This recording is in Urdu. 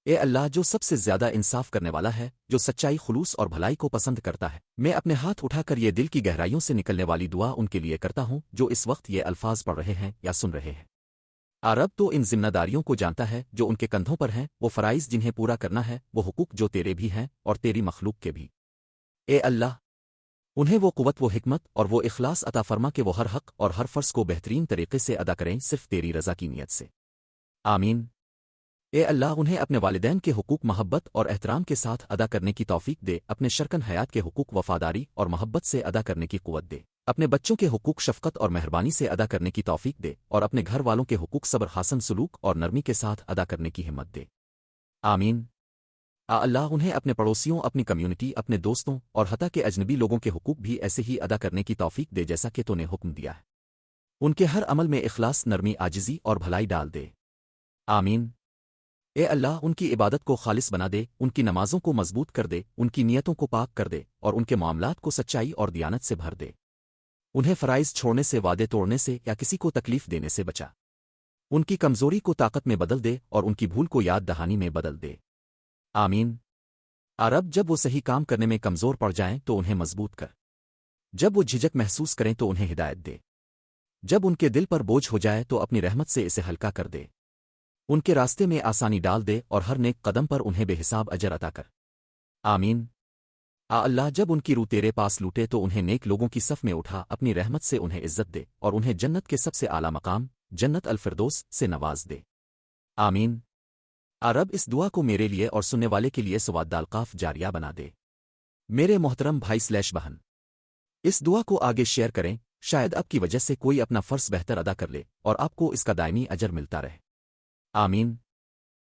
اے اللہ جو سب سے زیادہ انصاف کرنے والا ہے، جو سچائی خلوص اور بھلائی کو پسند کرتا ہے، میں اپنے ہاتھ اٹھا کر یہ دل کی گہرائیوں سے نکلنے والی دعا ان کے لیے کرتا ہوں جو اس وقت یہ الفاظ پڑھ رہے ہیں یا سن رہے ہیں۔ عرب تو ان ذمہ داریوں کو جانتا ہے جو ان کے کندھوں پر ہیں، وہ فرائض جنہیں پورا کرنا ہے، وہ حقوق جو تیرے بھی ہیں اور تیری مخلوق کے بھی۔ اے اللہ انہیں وہ قوت، وہ حکمت اور وہ اخلاص عطا فرما کہ وہ ہر حق اور ہر فرض کو بہترین طریقے سے ادا کریں صرف تیری رضا کی نیت سے۔ آمین۔ اے اللہ انہیں اپنے والدین کے حقوق محبت اور احترام کے ساتھ ادا کرنے کی توفیق دے، اپنے شرکن حیات کے حقوق وفاداری اور محبت سے ادا کرنے کی قوت دے، اپنے بچوں کے حقوق شفقت اور مہربانی سے ادا کرنے کی توفیق دے، اور اپنے گھر والوں کے حقوق صبر حسن سلوک اور نرمی کے ساتھ ادا کرنے کی ہمت دے۔ آمین۔ اللہ انہیں اپنے پڑوسیوں، اپنی کمیونٹی، اپنے دوستوں اور حتیٰ کہ اجنبی لوگوں کے حقوق بھی ایسے ہی ادا کرنے کی توفیق دے جیسا کہ تو نے حکم دیا ہے۔ ان کے ہر عمل میں اخلاص، نرمی، عاجزی اور بھلائی ڈال دے۔ آمین۔ اے اللہ ان کی عبادت کو خالص بنا دے، ان کی نمازوں کو مضبوط کر دے، ان کی نیتوں کو پاک کر دے اور ان کے معاملات کو سچائی اور دیانت سے بھر دے۔ انہیں فرائض چھوڑنے سے، وعدے توڑنے سے یا کسی کو تکلیف دینے سے بچا۔ ان کی کمزوری کو طاقت میں بدل دے اور ان کی بھول کو یاد دہانی میں بدل دے۔ آمین۔ عرب جب وہ صحیح کام کرنے میں کمزور پڑ جائیں تو انہیں مضبوط کر، جب وہ جھجک محسوس کریں تو انہیں ہدایت دے، جب ان کے دل پر بوجھ ہو جائے تو اپنی رحمت سے اسے ہلکا کر دے، ان کے راستے میں آسانی ڈال دے اور ہر نیک قدم پر انہیں بے حساب اجر عطا کر۔ آمین۔ اللہ جب ان کی روح تیرے پاس لوٹے تو انہیں نیک لوگوں کی صف میں اٹھا، اپنی رحمت سے انہیں عزت دے اور انہیں جنت کے سب سے اعلیٰ مقام جنت الفردوس سے نواز دے۔ آمین۔ رب اس دعا کو میرے لیے اور سننے والے کے لیے سواد القاف جاریہ بنا دے۔ میرے محترم بھائی بہن، اس دعا کو آگے شیئر کریں، شاید آپ کی وجہ سے کوئی اپنا فرض بہتر ادا کر لے اور آپ کو اس کا دائمی اجر ملتا رہے۔ آمین۔